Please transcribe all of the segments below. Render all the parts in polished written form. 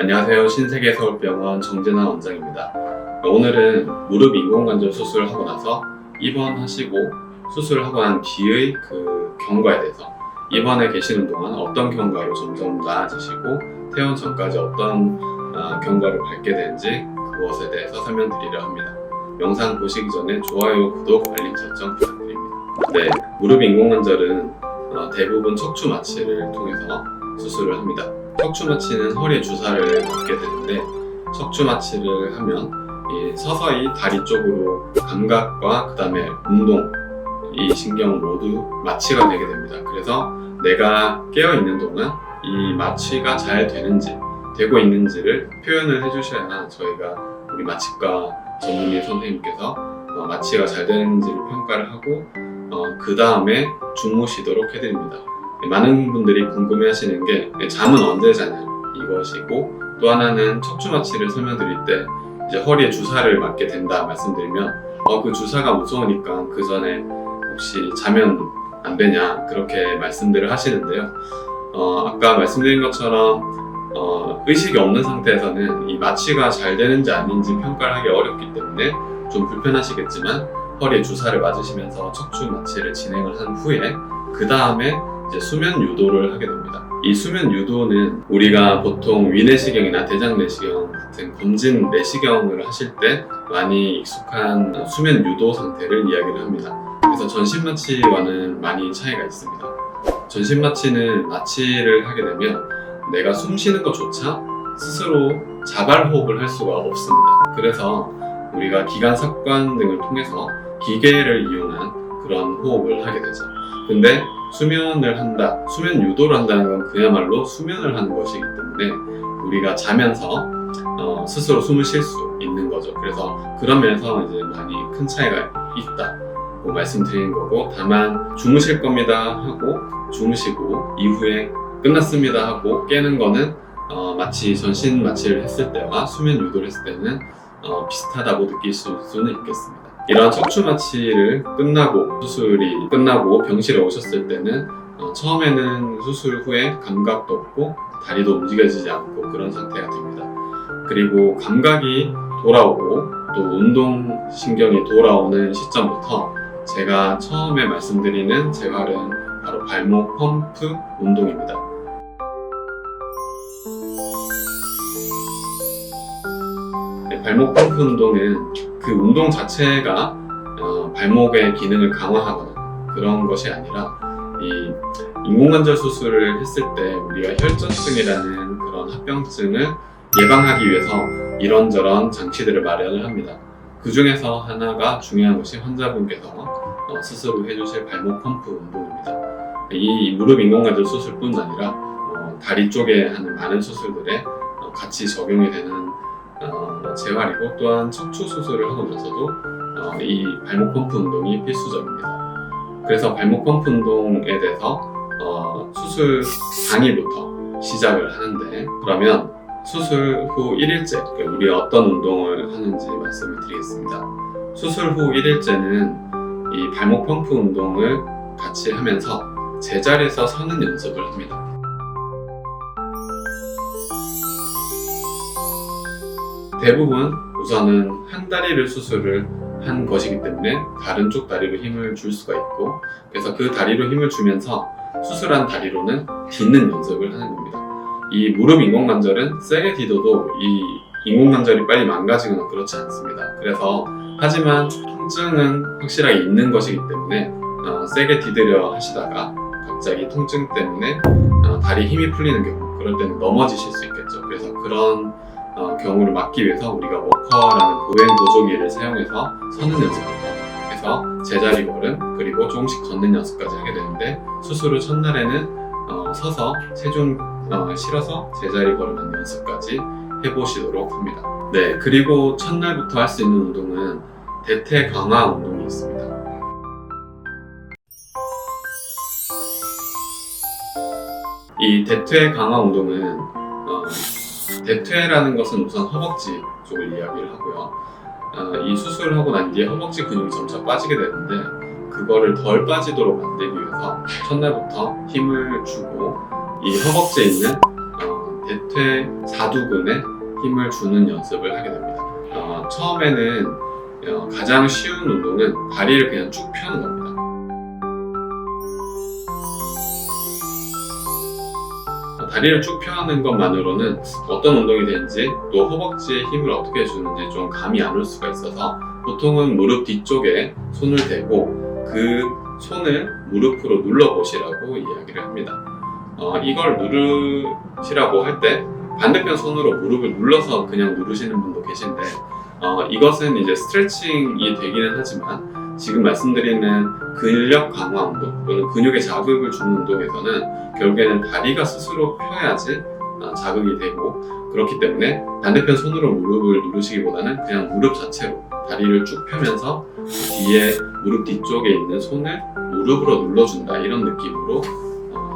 안녕하세요. 신세계서울병원 정진환 원장입니다. 오늘은 무릎 인공관절 수술을 하고 나서 입원하시고 수술을 하고 난 뒤의 그 경과에 대해서, 입원해 계시는 동안 어떤 경과로 점점 나아지시고 퇴원 전까지 어떤 경과를 밟게 되는지 그것에 대해서 설명드리려 합니다. 영상 보시기 전에 좋아요, 구독, 알림 설정 부탁드립니다. 네, 무릎 인공관절은 대부분 척추 마취를 통해서 수술을 합니다. 척추 마취는 허리에 주사를 맞게 되는데, 척추 마취를 하면 서서히 다리 쪽으로 감각과 그 다음에 운동, 이 신경 모두 마취가 되게 됩니다. 그래서 내가 깨어있는 동안 이 마취가 잘 되고 있는지를 표현을 해주셔야 저희가 우리 마취과 전문의 선생님께서 마취가 잘 되는지를 평가를 하고 그 다음에 주무시도록 해드립니다. 많은 분들이 궁금해하시는 게 잠은 언제 자냐 이것이고, 또 하나는 척추 마취를 설명드릴 때 이제 허리에 주사를 맞게 된다 말씀드리면 그 주사가 무서우니까 그 전에 혹시 자면 안 되냐 그렇게 말씀들을 하시는데요. 아까 말씀드린 것처럼 의식이 없는 상태에서는 이 마취가 잘 되는지 아닌지 평가를 하기 어렵기 때문에 좀 불편하시겠지만, 허리에 주사를 맞으시면서 척추 마취를 진행을 한 후에 그 다음에 이제 수면 유도를 하게 됩니다. 이 수면 유도는 우리가 보통 위내시경이나 대장내시경 같은 검진 내시경을 하실 때 많이 익숙한 수면 유도 상태를 이야기를 합니다. 그래서 전신 마취와는 많이 차이가 있습니다. 전신 마취는 마취를 하게 되면 내가 숨 쉬는 것조차 스스로 자발 호흡을 할 수가 없습니다. 그래서 우리가 기관삽관 등을 통해서 기계를 이용한 그런 호흡을 하게 되죠. 근데 수면을 한다, 수면 유도를 한다는 건 그야말로 수면을 하는 것이기 때문에 우리가 자면서 스스로 숨을 쉴 수 있는 거죠. 그래서 그런 면에서 이제 많이 큰 차이가 있다고 말씀드리는 거고, 다만 주무실 겁니다 하고 주무시고 이후에 끝났습니다 하고 깨는 거는 마치 전신 마취를 했을 때와 수면 유도를 했을 때는 비슷하다고 느끼실 수는 있겠습니다. 이러한 척추 마취를 끝나고 수술이 끝나고 병실에 오셨을 때는 처음에는 수술 후에 감각도 없고 다리도 움직여지지 않고 그런 상태가 됩니다. 그리고 감각이 돌아오고 또 운동신경이 돌아오는 시점부터 제가 처음에 말씀드리는 재활은 바로 발목 펌프 운동입니다. 발목 펌프 운동은 그 운동 자체가 발목의 기능을 강화하거나 그런 것이 아니라, 이 인공관절 수술을 했을 때 우리가 혈전증이라는 그런 합병증을 예방하기 위해서 이런저런 장치들을 마련을 합니다. 그 중에서 하나가 중요한 것이 환자분께서 스스로 해주실 발목 펌프 운동입니다. 이 무릎 인공관절 수술뿐 아니라 다리 쪽에 하는 많은 수술들에 같이 적용이 되는 재활이고, 또한 척추 수술을 하고 나서도 이 발목 펌프 운동이 필수적입니다. 그래서 발목 펌프 운동에 대해서 수술 당일부터 시작을 하는데, 그러면 수술 후 1일째 우리 어떤 운동을 하는지 말씀을 드리겠습니다. 수술 후 1일째는 이 발목 펌프 운동을 같이 하면서 제자리에서 서는 연습을 합니다. 대부분 우선은 한 다리를 수술을 한 것이기 때문에 다른 쪽 다리로 힘을 줄 수가 있고, 그래서 그 다리로 힘을 주면서 수술한 다리로는 딛는 연습을 하는 겁니다. 이 무릎 인공관절은 세게 딛어도 이 인공관절이 빨리 망가지거나 그렇지 않습니다. 그래서 하지만 통증은 확실하게 있는 것이기 때문에 세게 딛으려 하시다가 갑자기 통증 때문에 다리에 힘이 풀리는 경우, 그럴 때는 넘어지실 수 있겠죠. 그래서 그런 경우를 막기 위해서 우리가 워커라는 보행 보조기를 사용해서 서는 연습부터 해서 제자리 걸음, 그리고 조금씩 걷는 연습까지 하게 되는데, 수술 후 첫날에는 서서 체중 실어서 제자리 걸음하는 연습까지 해보시도록 합니다. 네, 그리고 첫날부터 할 수 있는 운동은 대퇴 강화 운동이 있습니다. 이 대퇴 강화 운동은 대퇴라는 것은 우선 허벅지 쪽을 이야기를 하고요. 이 수술을 하고 난 뒤에 허벅지 근육이 점차 빠지게 되는데, 그거를 덜 빠지도록 만들기 위해서 첫날부터 힘을 주고 이 허벅지에 있는 대퇴 사두근에 힘을 주는 연습을 하게 됩니다. 처음에는 가장 쉬운 운동은 다리를 그냥 쭉 펴는 겁니다. 다리를 쭉 펴는 것만으로는 어떤 운동이 되는지 또 허벅지에 힘을 어떻게 주는지 좀 감이 안 올 수가 있어서 보통은 무릎 뒤쪽에 손을 대고 그 손을 무릎으로 눌러보시라고 이야기를 합니다. 이걸 누르시라고 할 때 반대편 손으로 무릎을 눌러서 그냥 누르시는 분도 계신데 이것은 이제 스트레칭이 되기는 하지만 지금 말씀드리는 근력 강화 운동 또는 근육에 자극을 주는 운동에서는 결국에는 다리가 스스로 펴야지 자극이 되고, 그렇기 때문에 반대편 손으로 무릎을 누르시기보다는 그냥 무릎 자체로 다리를 쭉 펴면서 뒤에 무릎 뒤쪽에 있는 손을 무릎으로 눌러준다, 이런 느낌으로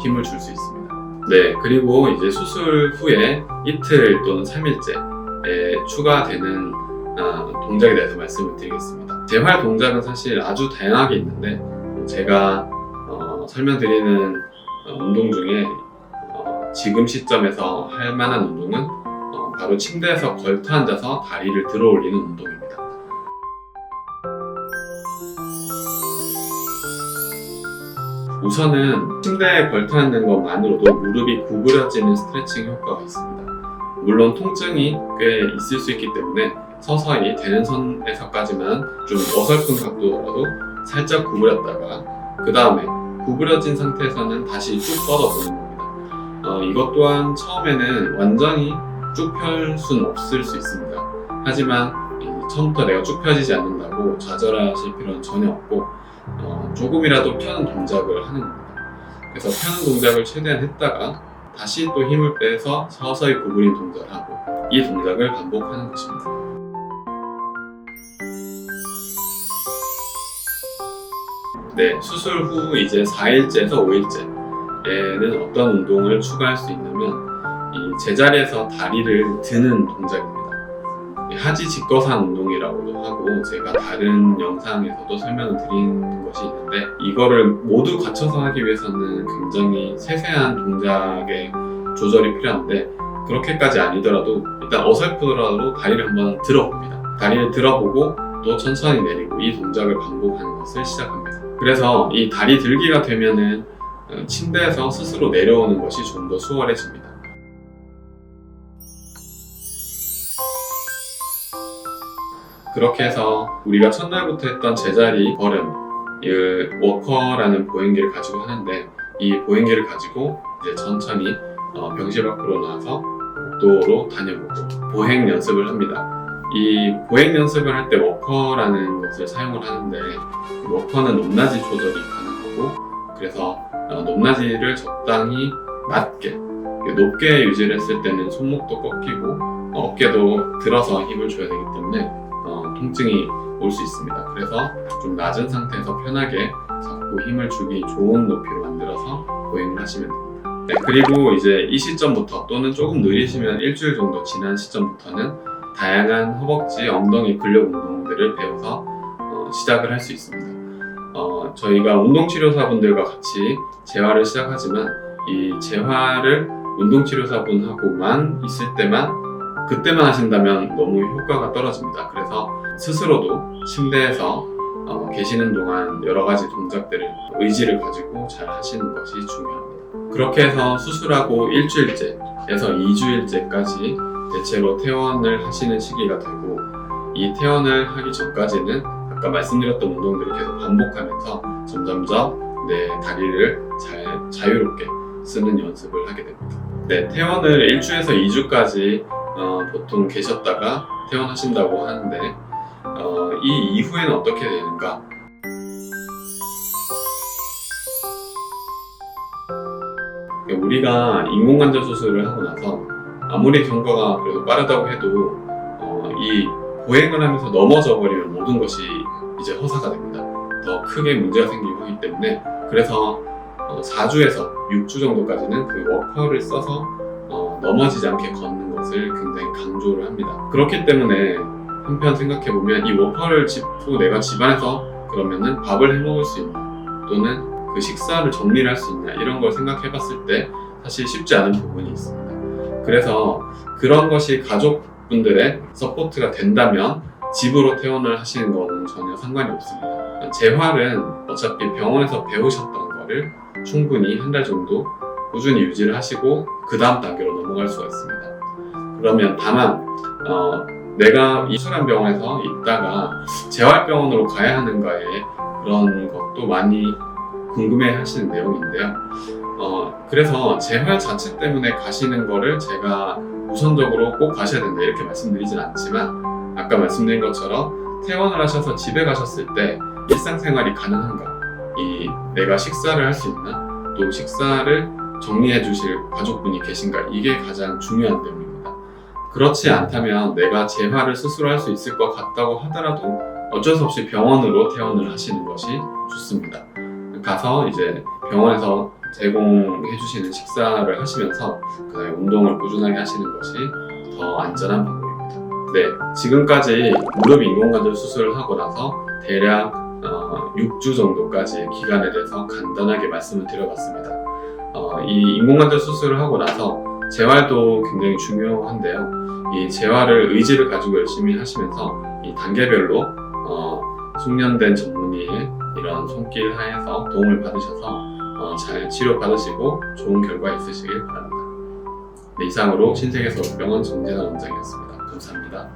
힘을 줄 수 있습니다. 네, 그리고 이제 수술 후에 이틀 또는 3일째에 추가되는 동작에 대해서 말씀을 드리겠습니다. 재활 동작은 사실 아주 다양하게 있는데 제가 설명드리는 운동 중에 지금 시점에서 할 만한 운동은 바로 침대에서 걸터 앉아서 다리를 들어 올리는 운동입니다. 우선은 침대에 걸터 앉는 것만으로도 무릎이 구부러지는 스트레칭 효과가 있습니다. 물론 통증이 꽤 있을 수 있기 때문에 서서히 되는 선에서까지만 좀 어설픈 각도라도 살짝 구부렸다가 그 다음에 구부러진 상태에서는 다시 쭉 뻗어보는 겁니다. 이것 또한 처음에는 완전히 쭉 펼 수는 없을 수 있습니다. 하지만 처음부터 내가 쭉 펴지지 않는다고 좌절하실 필요는 전혀 없고 조금이라도 펴는 동작을 하는 겁니다. 그래서 펴는 동작을 최대한 했다가 다시 또 힘을 빼서 서서히 구부린 동작을 하고 이 동작을 반복하는 것입니다. 네, 수술 후 이제 4일째에서 5일째에는 어떤 운동을 추가할 수 있냐면 이 제자리에서 다리를 드는 동작입니다. 하지 직거상 운동이라고도 하고 제가 다른 영상에서도 설명을 드린 것이 있는데 이거를 모두 갖춰서 하기 위해서는 굉장히 세세한 동작의 조절이 필요한데 그렇게까지 아니더라도 일단 어설프더라도 다리를 한번 들어봅니다. 다리를 들어보고 또 천천히 내리고 이 동작을 반복하는 것을 시작합니다. 그래서 이 다리 들기가 되면은 침대에서 스스로 내려오는 것이 좀 더 수월해집니다. 그렇게 해서 우리가 첫날부터 했던 제자리 걸음, 이 워커라는 보행기를 가지고 하는데 이 보행기를 가지고 이제 천천히 병실 밖으로 나와서 복도로 다녀보고 보행 연습을 합니다. 이 보행 연습을 할 때 워커라는 것을 사용을 하는데 워커는 높낮이 조절이 가능하고 그래서 높낮이를 적당히 낮게 높게 유지를 했을 때는 손목도 꺾이고 어깨도 들어서 힘을 줘야 되기 때문에 통증이 올 수 있습니다. 그래서 좀 낮은 상태에서 편하게 잡고 힘을 주기 좋은 높이로 만들어서 보행을 하시면 됩니다. 네, 그리고 이제 이 시점부터 또는 조금 느리시면 일주일 정도 지난 시점부터는 다양한 허벅지, 엉덩이 근력 운동들을 배워서 시작을 할 수 있습니다. 저희가 운동치료사분들과 같이 재활을 시작하지만 이 재활을 운동치료사분하고만 있을 때만 그때만 하신다면 너무 효과가 떨어집니다. 그래서 스스로도 침대에서 계시는 동안 여러 가지 동작들을 의지를 가지고 잘 하시는 것이 중요합니다. 그렇게 해서 수술하고 일주일째에서 2주일째까지 대체로 퇴원을 하시는 시기가 되고 이 퇴원을 하기 전까지는 아까 말씀드렸던 운동들을 계속 반복하면서 점점점 내 다리를 자유롭게 쓰는 연습을 하게 됩니다. 네, 퇴원을 1주에서 2주까지 보통 계셨다가 퇴원하신다고 하는데 이 이후에는 어떻게 되는가? 우리가 인공관절 수술을 하고 나서 아무리 경과가 그래도 빠르다고 해도 이 보행을 하면서 넘어져 버리면 모든 것이 이제 허사가 됩니다. 더 크게 문제가 생기고 하기 때문에 그래서 4주에서 6주 정도까지는 그 워커를 써서 넘어지지 않게 걷는 것을 굉장히 강조를 합니다. 그렇기 때문에 한편 생각해보면 이 워커를 짚고 내가 집안에서 그러면은 밥을 해먹을 수 있나 또는 그 식사를 정리를 할 수 있냐 이런 걸 생각해봤을 때 사실 쉽지 않은 부분이 있습니다. 그래서 그런 것이 가족분들의 서포트가 된다면 집으로 퇴원을 하시는 거는 전혀 상관이 없습니다. 재활은 어차피 병원에서 배우셨던 거를 충분히 한 달 정도 꾸준히 유지를 하시고 그 다음 단계로 넘어갈 수가 있습니다. 그러면 다만 내가 이 수술한 병원에서 있다가 재활병원으로 가야 하는가에 그런 것도 많이 궁금해 하시는 내용인데요. 그래서 재활 자체 때문에 가시는 거를 제가 우선적으로 꼭 가셔야 된다 이렇게 말씀드리진 않지만 아까 말씀드린 것처럼 퇴원을 하셔서 집에 가셨을 때 일상생활이 가능한가, 내가 식사를 할 수 있나, 또 식사를 정리해 주실 가족분이 계신가, 이게 가장 중요한 내용입니다. 그렇지 않다면 내가 재활을 스스로 할 수 있을 것 같다고 하더라도 어쩔 수 없이 병원으로 퇴원을 하시는 것이 좋습니다. 가서 이제 병원에서 제공해 주시는 식사를 하시면서 그다음에 운동을 꾸준하게 하시는 것이 더 안전한 방법입니다. 네, 지금까지 무릎 인공관절 수술을 하고 나서 대략 6주 정도까지의 기간에 대해서 간단하게 말씀을 드려봤습니다. 이 인공관절 수술을 하고 나서 재활도 굉장히 중요한데요. 이 재활을 의지를 가지고 열심히 하시면서 이 단계별로 숙련된 전문의의 이런 손길 하에서 도움을 받으셔서 잘 치료받으시고 좋은 결과 있으시길 바랍니다. 네, 이상으로 신세계서울병원 정재나 원장이었습니다. 감사합니다.